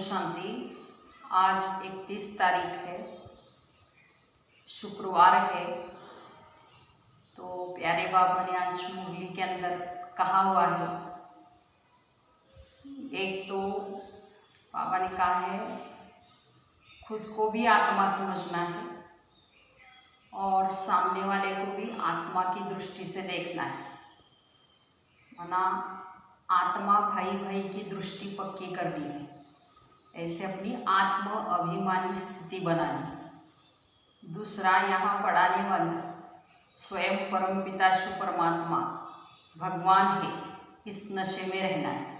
शांति। आज 31 तारीख है, शुक्रवार है। तो प्यारे बाबा ने आज मुरली के अंदर कहा हुआ है, एक तो बाबा ने कहा है खुद को भी आत्मा समझना है और सामने वाले को भी आत्मा की दृष्टि से देखना है। माना आत्मा भाई भाई की दृष्टि पक्की करनी है, ऐसे अपनी आत्म अभिमानी स्थिति बनानी। दूसरा, यहाँ पढ़ाने वाले स्वयं परमपिता शिव परमात्मा भगवान है, इस नशे में रहना है।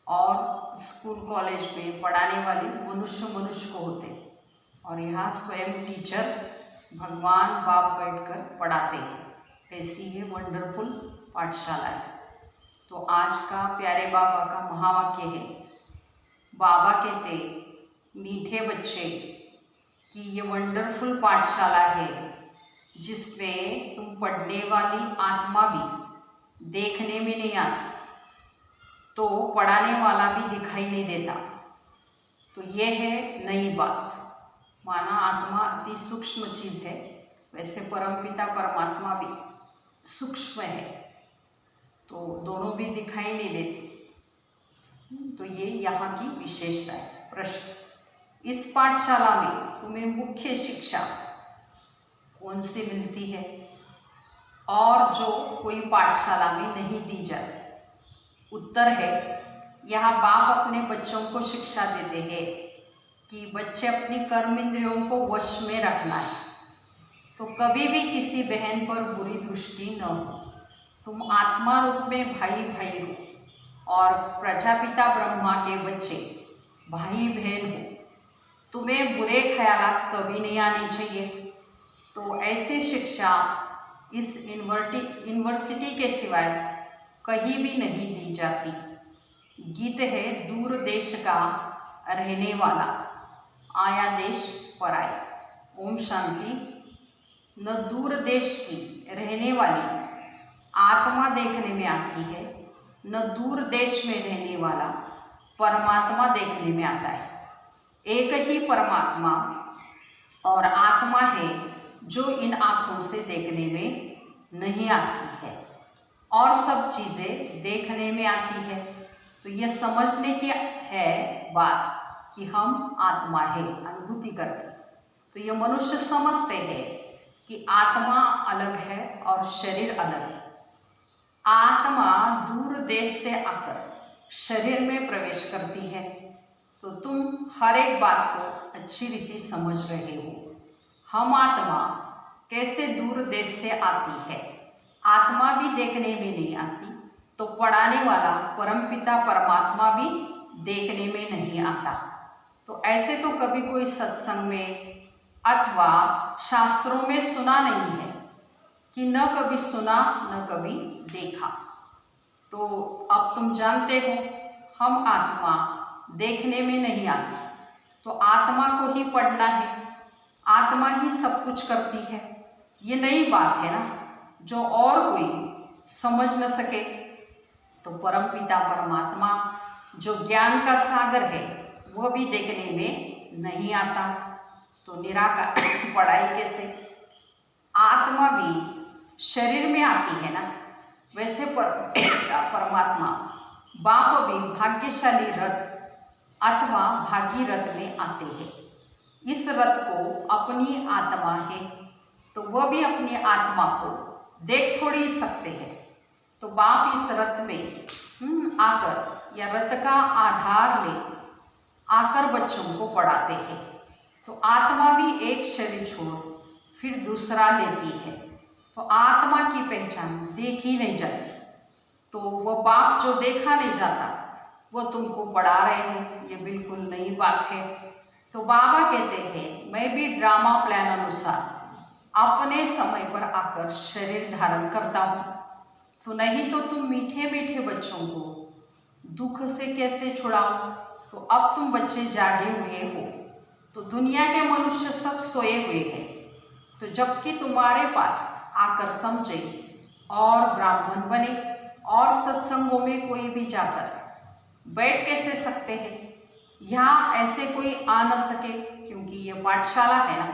और स्कूल कॉलेज में पढ़ाने वाले मनुष्य को होते हैं और यहाँ स्वयं टीचर भगवान बाप बैठकर पढ़ाते हैं। ऐसी है वंडरफुल पाठशाला है। तो आज का प्यारे बाबा का महावाक्य है, बाबा कहते मीठे बच्चे कि ये वंडरफुल पाठशाला है जिसमें तुम पढ़ने वाली आत्मा भी देखने में नहीं आती, तो पढ़ाने वाला भी दिखाई नहीं देता। तो ये है नई बात। माना आत्मा अति सूक्ष्म चीज़ है, वैसे परमपिता परमात्मा भी सूक्ष्म है, तो दोनों भी दिखाई नहीं देते। तो ये यहाँ की विशेषता है। प्रश्न, इस पाठशाला में तुम्हें मुख्य शिक्षा कौन सी मिलती है और जो कोई पाठशाला में नहीं दी जाती? उत्तर है, यहाँ बाप अपने बच्चों को शिक्षा देते हैं कि बच्चे अपनी कर्म इंद्रियों को वश में रखना है। तो कभी भी किसी बहन पर बुरी दृष्टि न हो। तुम आत्मा रूप में भाई भाई हो और प्रजापिता ब्रह्मा के बच्चे भाई बहन हो। तुम्हें बुरे ख्यालात कभी नहीं आने चाहिए। तो ऐसी शिक्षा इस यूनिवर्सिटी के सिवाय कहीं भी नहीं दी जाती। गीत है, दूर देश का रहने वाला आया देश पराया। ओम शांति। न दूर देश की रहने वाली आत्मा देखने में आती है, न दूर देश में रहने वाला परमात्मा देखने में आता है। एक ही परमात्मा और आत्मा है जो इन आँखों से देखने में नहीं आती है और सब चीज़ें देखने में आती है। तो यह समझने की है बात कि हम आत्मा है, अनुभूति करते। तो यह मनुष्य समझते हैं कि आत्मा अलग है और शरीर अलग है। आत्मा दूर देश से आकर शरीर में प्रवेश करती है। तो तुम हर एक बात को अच्छी रीति समझ रहे हो। हम आत्मा कैसे दूर देश से आती है, आत्मा भी देखने में नहीं आती, तो पढ़ाने वाला परमपिता परमात्मा भी देखने में नहीं आता। तो ऐसे तो कभी कोई सत्संग में अथवा शास्त्रों में सुना नहीं है कि न कभी सुना न कभी देखा। तो अब तुम जानते हो हम आत्मा देखने में नहीं आती, तो आत्मा को ही पढ़ना है, आत्मा ही सब कुछ करती है। ये नई बात है ना, जो और कोई समझ न सके। तो परमपिता परमात्मा जो ज्ञान का सागर है वह भी देखने में नहीं आता, तो निराकार पढ़ाई कैसे? आत्मा भी शरीर में आती है ना, वैसे परमात्मा बाप भी भाग्यशाली रथ अथवा भागीरथ में आते हैं। इस रथ को अपनी आत्मा है, तो वह भी अपनी आत्मा को देख थोड़ी सकते हैं। तो बाप इस रथ में आकर या रथ का आधार ले आकर बच्चों को पढ़ाते हैं। तो आत्मा भी एक शरीर छोड़ फिर दूसरा लेती है, तो आत्मा की पहचान देखी नहीं जाती। तो वह बाप जो देखा नहीं जाता वो तुमको पढ़ा रहे हो, ये बिल्कुल नई बात है। तो बाबा कहते हैं मैं भी ड्रामा प्लान अनुसार अपने समय पर आकर शरीर धारण करता हूँ। तो नहीं तो तुम मीठे मीठे बच्चों को दुख से कैसे छुड़ाओ? तो अब तुम बच्चे जागे हुए हो, तो दुनिया के मनुष्य सब सोए हुए हैं। तो जबकि तुम्हारे पास आकर समझे और ब्राह्मण बने और सत्संगों में कोई भी जाकर बैठ कैसे सकते हैं? यहाँ ऐसे कोई आ न सके, क्योंकि ये पाठशाला है ना।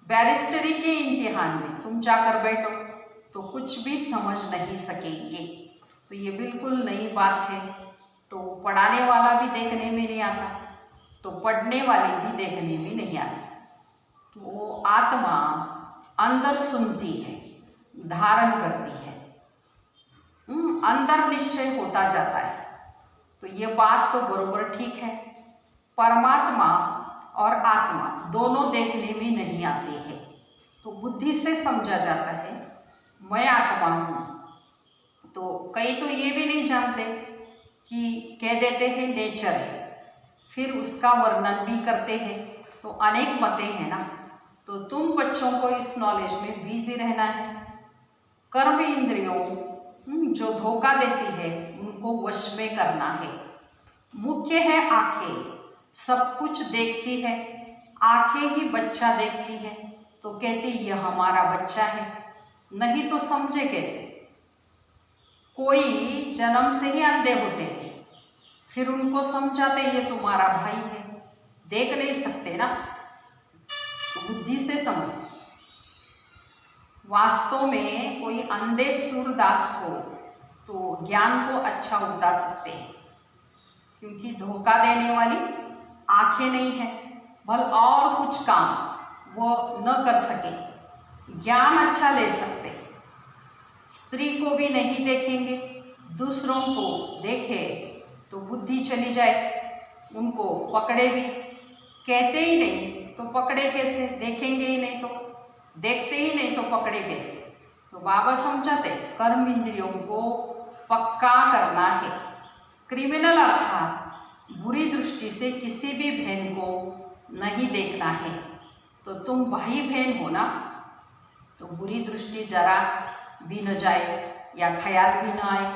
बैरिस्टरी के इम्तिहान में तुम जाकर बैठो तो कुछ भी समझ नहीं सकेंगे। तो ये बिल्कुल नई बात है। तो पढ़ाने वाला भी देखने में नहीं आता, तो पढ़ने वाले भी देखने में नहीं आते। तो वो आत्मा अंदर सुनती है, धारण करती है, अंदर निश्चय होता जाता है। तो ये बात तो बरोबर ठीक है। परमात्मा और आत्मा दोनों देखने में नहीं आते हैं, तो बुद्धि से समझा जाता है मैं आत्मा हूँ। तो कई तो ये भी नहीं जानते कि कह देते हैं नेचर है, फिर उसका वर्णन भी करते हैं। तो अनेक मतें हैं ना। तो तुम बच्चों को इस नॉलेज में बिजी रहना है। कर्म इंद्रियों जो धोखा देती है उनको वश में करना है। मुख्य है आंखें, सब कुछ देखती है, आंखें ही बच्चा देखती है। तो कहती यह हमारा बच्चा है, नहीं तो समझे कैसे। कोई जन्म से ही अंधे होते हैं, फिर उनको समझाते ये तुम्हारा भाई है, देख नहीं सकते ना, तो बुद्धि से समझते। वास्तव में कोई अंधे सूरदास हो तो ज्ञान को अच्छा उठा सकते हैं, क्योंकि धोखा देने वाली आंखें नहीं है, भल और कुछ काम वो न कर सके, ज्ञान अच्छा ले सकते। स्त्री को भी नहीं देखेंगे, दूसरों को देखे तो बुद्धि चली जाए, उनको पकड़े भी, कहते ही नहीं तो पकड़े कैसे, देखेंगे ही नहीं तो, देखते ही नहीं तो पकड़े कैसे। तो बाबा समझाते कर्म इंद्रियों को पक्का करना है। क्रिमिनल अर्थात बुरी दृष्टि से किसी भी बहन को नहीं देखना है। तो तुम भाई बहन हो ना, तो बुरी दृष्टि जरा भी न जाए या ख्याल भी न आए।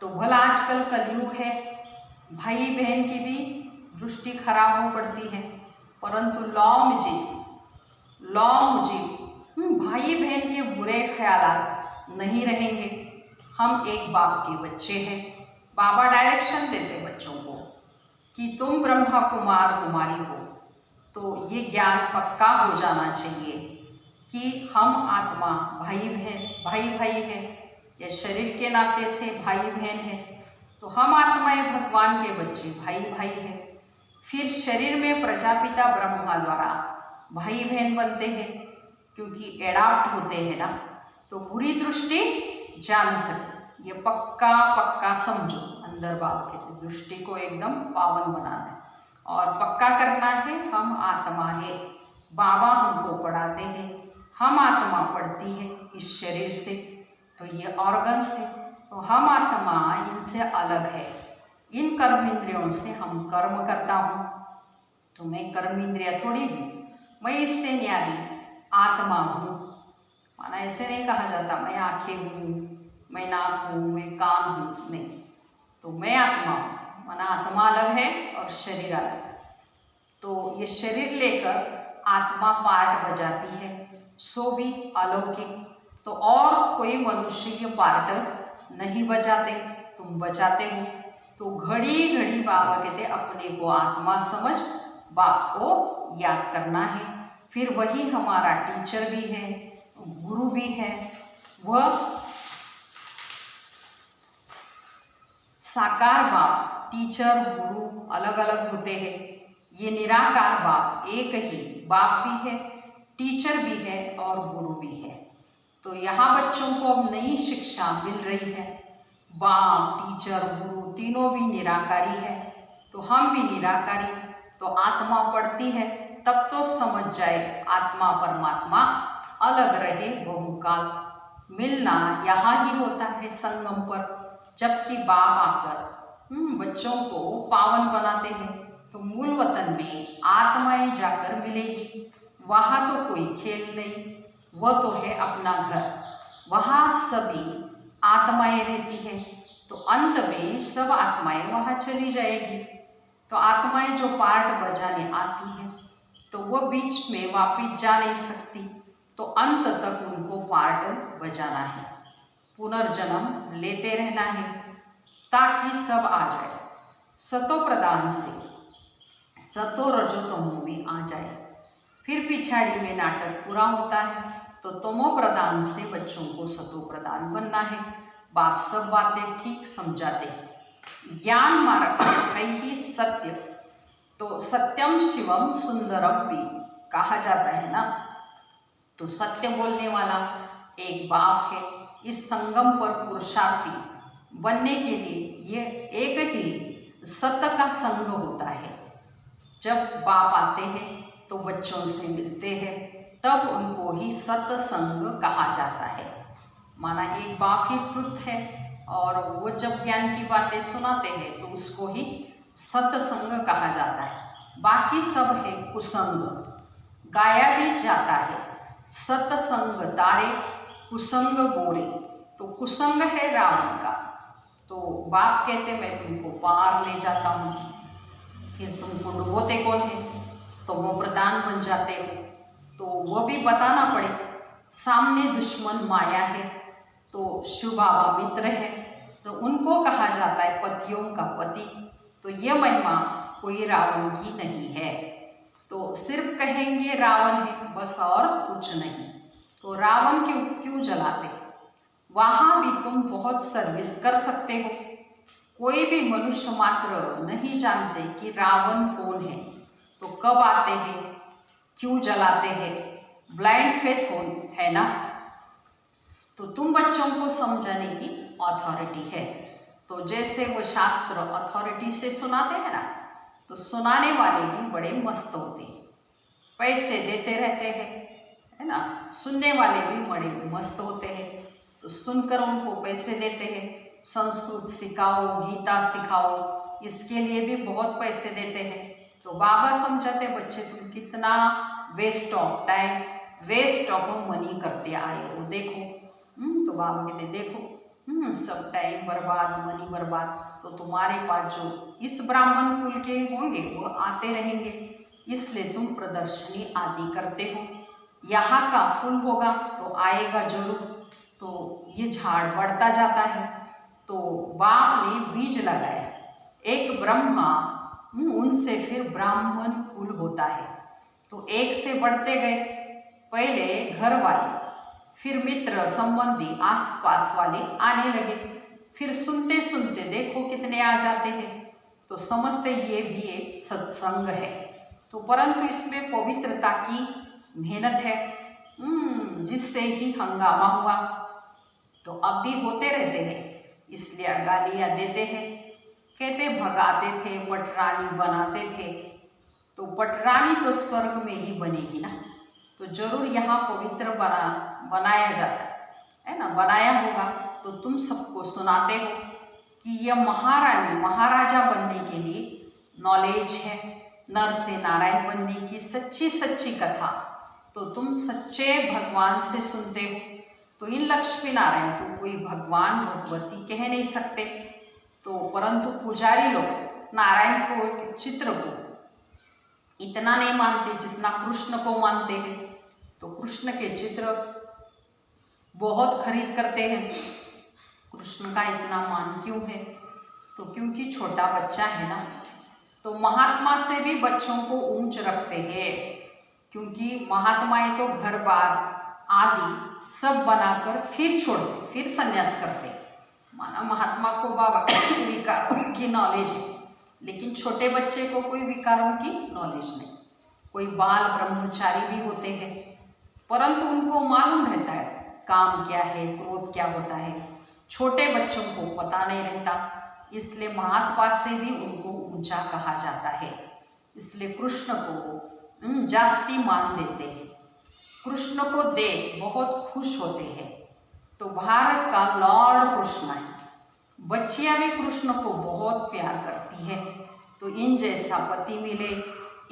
तो भला आजकल कलयुग है, भाई बहन की भी दृष्टि खराब हो पड़ती है, परंतु लॉ मुझे भाई बहन के बुरे ख्यालात नहीं रहेंगे। हम एक बाप के बच्चे हैं। बाबा डायरेक्शन देते बच्चों को कि तुम ब्रह्मा कुमार कुमारी हो। तो ये ज्ञान पक्का हो जाना चाहिए कि हम आत्मा भाई भाई है, या शरीर के नाते से भाई बहन है। तो हम आत्माएं भगवान के बच्चे भाई भाई हैं। फिर शरीर में प्रजापिता ब्रह्मा द्वारा भाई बहन बनते हैं, क्योंकि एडाप्ट होते हैं ना। तो बुरी दृष्टि जा न सकती, ये पक्का समझो। अंदर बाप के दृष्टि को एकदम पावन बनाना है और पक्का करना है। हम आत्मा है, बाबा हमको पढ़ाते हैं, हम आत्मा पढ़ती है इस शरीर से, तो ये ऑर्गन से। तो हम आत्मा इनसे अलग है, इन कर्म इंद्रियों से हम कर्म करता हूँ। तो मैं कर्म इंद्रिया थोड़ी हूँ, मैं इससे न्यारी आत्मा हूँ। माना ऐसे नहीं कहा जाता मैं आँखें हूँ, मैं नाक हूँ, मैं कान हूँ, नहीं। तो मैं आत्मा हूँ, माना आत्मा अलग है और शरीर अलग है। तो ये शरीर लेकर आत्मा पार्ट बजाती है, सो भी अलौकिक। तो और कोई मनुष्य ये पार्ट नहीं बजाते, तुम बजाते हो। तो घड़ी घड़ी बाबा कहते अपने को आत्मा समझ बाप को याद करना है। फिर वही हमारा टीचर भी है, गुरु भी है। वह साकार बाप, टीचर गुरु अलग अलग होते हैं। ये निराकार बाप एक ही बाप भी है, टीचर भी है और गुरु भी है। तो यहाँ बच्चों को अब नई शिक्षा मिल रही है। बाप, टीचर, गुरु तीनों भी निराकारी है, तो हम भी निराकारी। तो आत्मा पढ़ती है तब तो समझ जाए आत्मा परमात्मा अलग रहे बहुकाल। मिलना यहाँ ही होता है संगम पर, जबकि बाप आकर बच्चों को पावन बनाते हैं। तो मूल वतन में आत्माएं जाकर मिलेगी। वहाँ तो कोई खेल नहीं, वह तो है अपना घर, वहाँ सभी आत्माएं रहती हैं। तो अंत में सब आत्माएं वहाँ चली जाएगी। तो आत्माएं जो पार्ट बजाने आती हैं तो वह बीच में वापिस जा नहीं सकती, तो अंत तक उनको पार्ट बजाना है, पुनर्जन्म लेते रहना है, ताकि सब आ जाए। सतो प्रदान से सतो रजो तमो में आ जाए। फिर पिछाड़ी में नाटक पूरा होता है तो तमो प्रधान से बच्चों को सतो प्रधान बनना है। बाप सब बातें ठीक समझाते हैं। ज्ञान मार्ग है ही सत्य, तो सत्यम शिवम सुंदरम भी कहा जाता है ना। तो सत्य बोलने वाला एक बाप है। इस संगम पर पुरुषार्थी बनने के लिए ये एक ही सत्य का संग होता है। जब बाप आते हैं तो बच्चों से मिलते हैं, तब उनको ही सत्संग कहा जाता है। माना एक बाप ही ट्रुथ है और वो जब ज्ञान की बातें सुनाते हैं तो उसको ही सत्संग कहा जाता है। बाकी सब है कुसंग, गाया भी जाता है सत्संग तारे कुसंग बोरे। तो कुसंग है रावण का, तो बाप कहते मैं तुमको पार ले जाता हूँ। फिर तुमको डुबोते कौन है, तो वो प्रधान बन जाते हो। तो वो भी बताना पड़े। सामने दुश्मन माया है तो शिव बाबा मित्र है, तो उनको कहा जाता है पतियों का पति। तो ये महिमा कोई रावण की नहीं है। तो सिर्फ कहेंगे रावण है बस और कुछ नहीं। तो रावण क्यों जलाते, वहाँ भी तुम बहुत सर्विस कर सकते हो। कोई भी मनुष्य मात्र नहीं जानते कि रावण कौन है, तो कब आते हैं, क्यों जलाते हैं, ब्लाइंड फेथ है ना। तो तुम बच्चों को समझाने की अथॉरिटी है। तो जैसे वो शास्त्र अथॉरिटी से सुनाते हैं ना, तो सुनाने वाले भी बड़े मस्त होते हैं, पैसे देते रहते हैं, है ना। सुनने वाले भी बड़े मस्त होते हैं, तो सुनकर उनको पैसे देते हैं। संस्कृत सिखाओ, गीता सिखाओ, इसके लिए भी बहुत पैसे देते हैं। तो बाबा समझाते बच्चे तुम कितना waste of time, waste of money करते आए हो, देखो। तो बाबा कहते देखो सब टाइम बर्बाद, मनी बर्बाद। तो तुम्हारे पास जो इस ब्राह्मण कुल के होंगे वो आते रहेंगे, इसलिए तुम प्रदर्शनी आदि करते हो। यहाँ का फूल होगा तो आएगा जरूर। तो ये झाड़ बढ़ता जाता है। तो बाप ने बीज लगाया, एक ब्रह्मा, उनसे फिर ब्राह्मण कुल होता है। तो एक से बढ़ते गए, पहले घर वाले, फिर मित्र संबंधी आस पास वाले आने लगे। फिर सुनते सुनते देखो कितने आ जाते हैं। तो समझते ये भी एक सत्संग है। तो परंतु इसमें पवित्रता की मेहनत है, जिससे ही हंगामा हुआ। तो अब भी होते रहते हैं, इसलिए गालियाँ देते हैं। कहते भगाते थे, पटरानी बनाते थे। तो पटरानी तो स्वर्ग में ही बनेगी ना, तो जरूर यहाँ पवित्र बनाया जाता है ना, बनाया होगा। तो तुम सबको सुनाते हो कि यह महारानी महाराजा बनने के लिए नॉलेज है, नर से नारायण बनने की सच्ची सच्ची कथा। तो तुम सच्चे भगवान से सुनते हो। तो इन लक्ष्मी नारायण को कोई भगवान भगवती कह नहीं सकते। तो परंतु पुजारी लोग नारायण को, चित्र को इतना नहीं मानते जितना कृष्ण को मानते हैं। तो कृष्ण के चित्र बहुत खरीद करते हैं। कृष्ण का इतना मान क्यों है, तो क्योंकि छोटा बच्चा है ना। तो महात्मा से भी बच्चों को ऊंच रखते हैं, क्योंकि महात्माएं तो घर बार आदि सब बनाकर फिर छोड़ते, फिर संन्यास करते। माना महात्मा को बाबा विकारों की नॉलेज है, लेकिन छोटे बच्चे को कोई विकारों की नॉलेज नहीं। कोई बाल ब्रह्मचारी भी होते हैं, परंतु उनको मालूम रहता है काम क्या है, क्रोध क्या होता है। छोटे बच्चों को पता नहीं रहता, इसलिए महात्मा से भी उनको ऊंचा कहा जाता है। इसलिए कृष्ण को जास्ती मान देते हैं। कृष्ण को देख बहुत खुश होते हैं। तो भारत का लॉर्ड कृष्ण है। बच्चियां भी कृष्ण को बहुत प्यार करती है। तो इन जैसा पति मिले,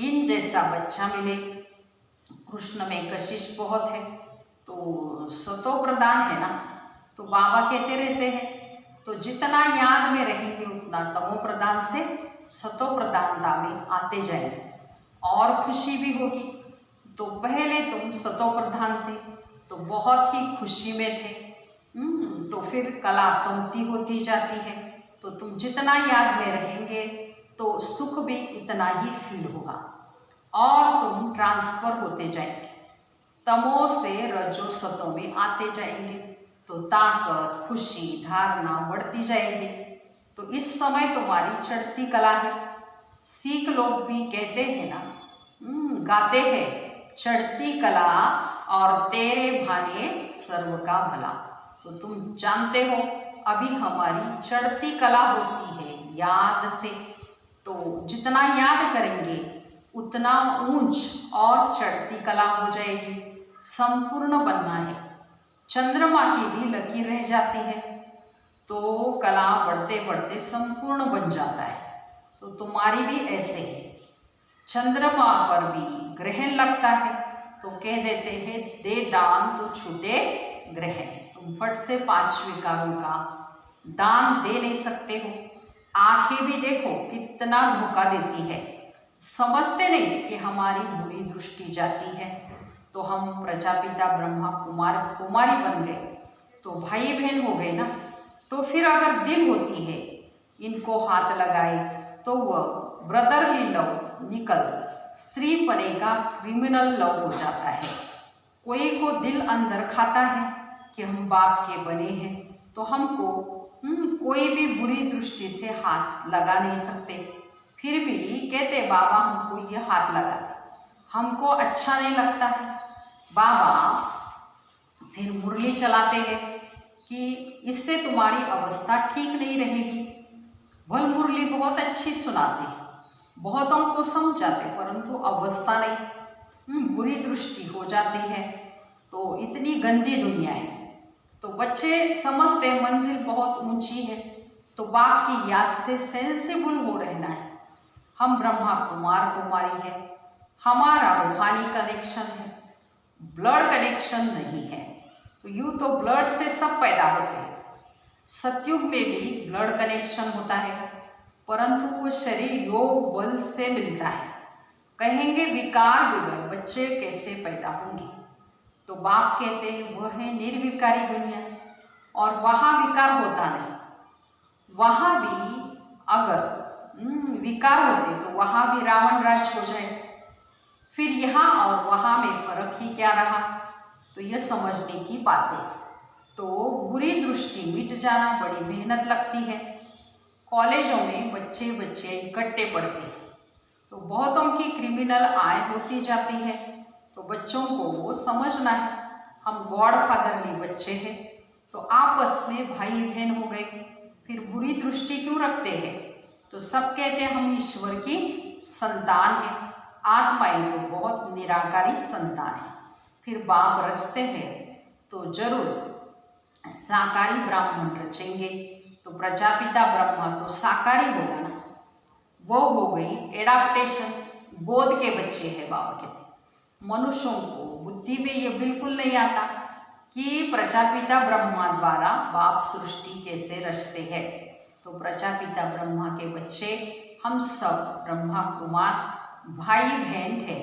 इन जैसा बच्चा मिले। कृष्ण में कशिश बहुत है, तो सतो प्रधान है ना। तो बाबा कहते रहते हैं तो जितना याद में रहेंगे उतना तमो प्रधान से सतो प्रधानता में आते जाएंगे और खुशी भी होगी। तो पहले तुम सतो प्रधान थे तो बहुत ही खुशी में थे, तो फिर कला कमती होती जाती है। तो तुम जितना याद में रहेंगे तो सुख भी इतना ही फील होगा और तुम ट्रांसफर होते जाएंगे, तमो से रजो सतों में आते जाएंगे, तो ताकत, खुशी, धारणा बढ़ती जाएगी। तो इस समय तुम्हारी चढ़ती कला है। सिख लोग भी कहते हैं ना, गाते हैं, चढ़ती कला और तेरे भाने सर्व का भला। तो तुम जानते हो अभी हमारी चढ़ती कला होती है याद से, तो जितना याद करेंगे उतना ऊंच और चढ़ती कला हो जाएगी। संपूर्ण बनना है, चंद्रमा की भी लकीर रह जाती है, तो कला बढ़ते बढ़ते संपूर्ण बन जाता है। तो तुम्हारी भी ऐसे है, चंद्रमा पर भी ग्रहण लगता है तो कह देते हैं दे दान तो छूटे ग्रहण। तुम फट से 5 विकारों का दान दे नहीं सकते हो। आंखें भी देखो कितना धोखा देती है, समझते नहीं कि हमारी बुरी दृष्टि जाती है। तो हम प्रजापिता ब्रह्मा कुमारी बन गए, तो भाई बहन हो गए ना। तो फिर अगर दिल होती है इनको हाथ लगाए तो वह ब्रदरली लव निकल स्त्री पने का क्रिमिनल लव हो जाता है। कोई को दिल अंदर खाता है कि हम बाप के बने हैं, तो हमको कोई भी बुरी दृष्टि से हाथ लगा नहीं सकते। फिर भी कहते बाबा हमको ये हाथ लगा, हमको अच्छा नहीं लगता है। बाबा फिर मुरली चलाते हैं कि इससे तुम्हारी अवस्था ठीक नहीं रहेगी। वह मुरली बहुत अच्छी सुनाते हैं, बहुतों को समझाते, परंतु अवस्था नहीं, बुरी दृष्टि हो जाती है। तो इतनी गंदी दुनिया है। तो बच्चे समझते मंजिल बहुत ऊंची है, तो बाप की याद से सेंसिबल हो रहना है। हम ब्रह्मा कुमारी है, हमारा रूहानी कनेक्शन है, ब्लड कनेक्शन नहीं है। तो यूँ तो ब्लड से सब पैदा होते हैं, सतयुग में भी ब्लड कनेक्शन होता है, परंतु वो शरीर योग बल से मिलता है। कहेंगे विकार बगैर बच्चे कैसे पैदा होंगे, तो बाप कहते हैं वह है निर्विकारी दुनिया, और वहाँ विकार होता नहीं। वहाँ भी अगर विकार होते तो वहाँ भी रावण राज हो जाए। फिर यहाँ और वहाँ में फर्क ही क्या रहा, तो यह समझने की बात है। तो बुरी दृष्टि मिट जाना बड़ी मेहनत लगती है। कॉलेजों में बच्चे इकट्ठे पढ़ते हैं, तो बहुतों की क्रिमिनल आय होती जाती है। तो बच्चों को वो समझना है हम गॉड फादरली बच्चे हैं, तो आपस में भाई बहन हो गए। फिर बुरी दृष्टि क्यों रखते हैं, तो सब कहते हैं हम ईश्वर की संतान हैं, आत्माएं तो बहुत निराकारी संतान है। फिर बाप रचते हैं तो जरूर साकारी ब्राह्मण रचेंगे, तो प्रजापिता ब्रह्मा तो साकारी होगा ना। वो हो गई एडाप्टेशन, बोध के बच्चे हैं बाबा के। मनुष्यों को बुद्धि में ये बिल्कुल नहीं आता कि प्रजापिता ब्रह्मा द्वारा बाप सृष्टि कैसे रचते हैं। तो प्रजापिता ब्रह्मा के बच्चे हम सब ब्रह्मा कुमार भाई बहन है।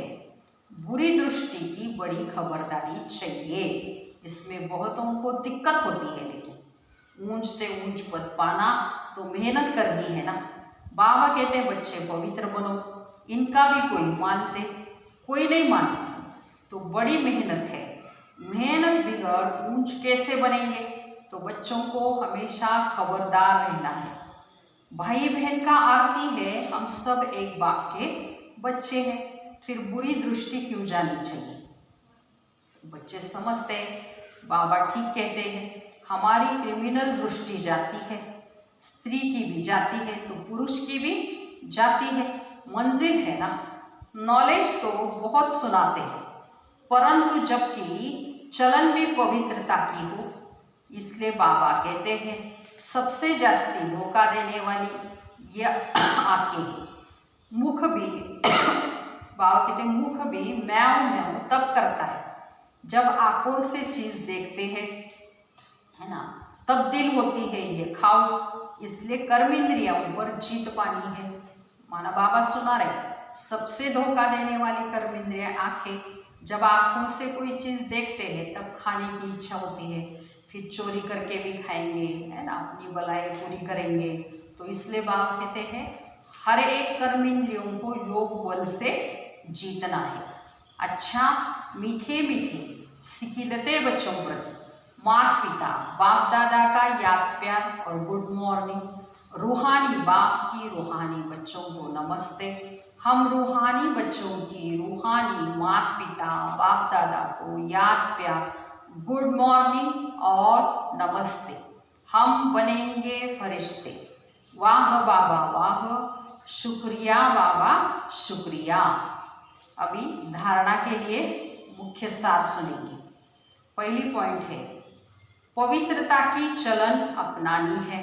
बुरी दृष्टि की बड़ी खबरदारी चाहिए, इसमें बहुतों को दिक्कत होती है। लेकिन ऊंच से ऊंच पद पाना तो मेहनत करनी है ना। बाबा कहते हैं बच्चे पवित्र बनो, इनका भी कोई मानते कोई नहीं मानते, तो बड़ी मेहनत है। मेहनत बिगड़ ऊंच कैसे बनेंगे, तो बच्चों को हमेशा खबरदार रहना है। भाई बहन का आरती है, हम सब एक बाप के बच्चे हैं, फिर बुरी दृष्टि क्यों जानी चाहिए। बच्चे समझते हैं बाबा ठीक कहते हैं, हमारी क्रिमिनल दृष्टि जाती है, स्त्री की भी जाती है तो पुरुष की भी जाती है। मंजिल है ना। नॉलेज तो बहुत सुनाते हैं, परंतु जबकि चलन भी पवित्रता की हो, इसलिए बाबा कहते हैं सबसे जास्ती धोखा देने वाली यह आंखें हैं। मुख भी बाबा कहते हैं मुख भी म्याऊं म्याऊं तब करता है जब आंखों से चीज देखते हैं, है ना, तब दिल होती है ये खाओ। इसलिए कर्म इंद्रियों पर जीत पानी है। माना बाबा सुना रहे सबसे धोखा देने वाली कर्म इंद्रिया आंखें। जब आंखों से कोई चीज देखते हैं तब खाने की इच्छा होती है, फिर चोरी करके भी खाएंगे, है ना, अपनी बलाएं पूरी करेंगे। तो इसलिए बाबा कहते हैं हर एक कर्म इंद्रियों को योग बल से जीतना है। अच्छा, मीठे मीठे सिकिलते बच्चों प्रति माता पिता बाप दादा का याद प्यार और गुड मॉर्निंग। रूहानी बाप की रूहानी बच्चों को नमस्ते। हम रूहानी बच्चों की रूहानी माता पिता बाप दादा को याद प्यार गुड मॉर्निंग और नमस्ते। हम बनेंगे फरिश्ते। वाह बाबा वाह, शुक्रिया बाबा शुक्रिया। अभी धारणा के लिए मुख्य सार सुनेंगे। पहली पॉइंट है, पवित्रता की चलन अपनानी है।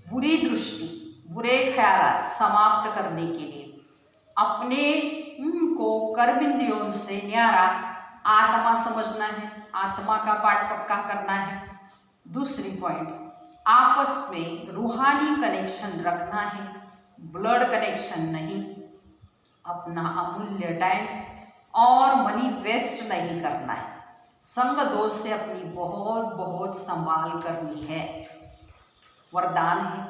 बुरी दृष्टि बुरे ख्यालात समाप्त करने के लिए अपने को कर्म इंद्रियों से न्यारा आत्मा समझना है, आत्मा का पाठ पक्का करना है। दूसरी पॉइंट, आपस में रूहानी कनेक्शन रखना है, ब्लड कनेक्शन नहीं। अपना अमूल्य टाइम और मनी वेस्ट नहीं करना है। संग दोष से अपनी बहुत बहुत संभाल करनी है। वरदान है,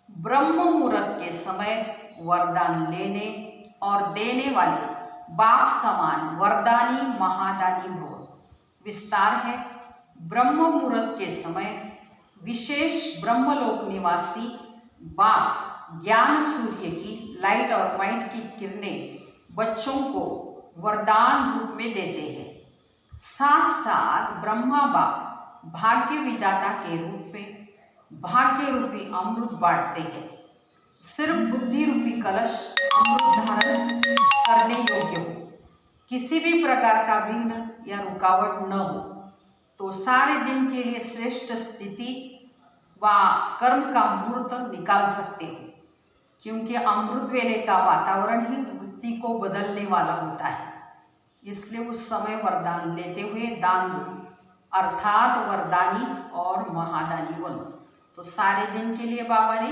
ब्रह्म मुहूर्त के समय वरदान लेने और देने वाले बाप समान वरदानी महादानी भव। विस्तार है, ब्रह्म मुहूर्त के समय विशेष ब्रह्मलोक निवासी बाप ज्ञान सूर्य की लाइट और माइट की किरणें बच्चों को वरदान रूप में देते हैं। साथ साथ ब्रह्मा बाप भाग्य विदाता के रूप में भाग्य रूपी अमृत बांटते हैं। सिर्फ बुद्धि रूपी कलश अमृत धारण करने योग्य हो, किसी भी प्रकार का विघ्न या रुकावट न हो, तो सारे दिन के लिए श्रेष्ठ स्थिति व कर्म का मुहूर्त निकाल सकते हो। क्योंकि अमृत वेले का वातावरण ही वृत्ति को बदलने वाला होता है। इसलिए उस समय वरदान लेते हुए दान दो, अर्थात वरदानी और महादानी बनो। तो सारे दिन के लिए बाबा ने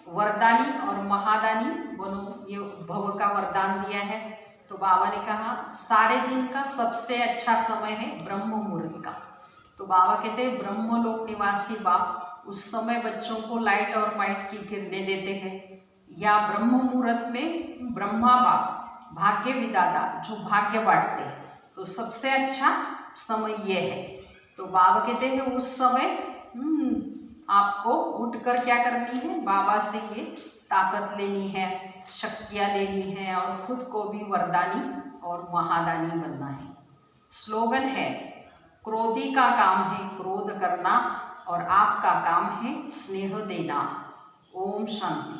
वरदानी और महादानी बनो ये भव का वरदान दिया है। तो बाबा ने कहा सारे दिन का सबसे अच्छा समय है ब्रह्म मुहूर्त का। तो बाबा कहते हैं ब्रह्मलोक निवासी बाप उस समय बच्चों को लाइट और माइट की किरणें देते हैं, या ब्रह्म मुहूर्त में ब्रह्मा बाप भाग्य विदाता जो भाग्य बांटते हैं। तो सबसे अच्छा समय ये है। तो बाबा कहते हैं उस समय आपको उठकर क्या करनी है, बाबा से ये ताकत लेनी है, शक्तियाँ लेनी है और खुद को भी वरदानी और महादानी बनना है। स्लोगन है, क्रोधी का काम है क्रोध करना और आपका काम है स्नेह देना। ओम शांति।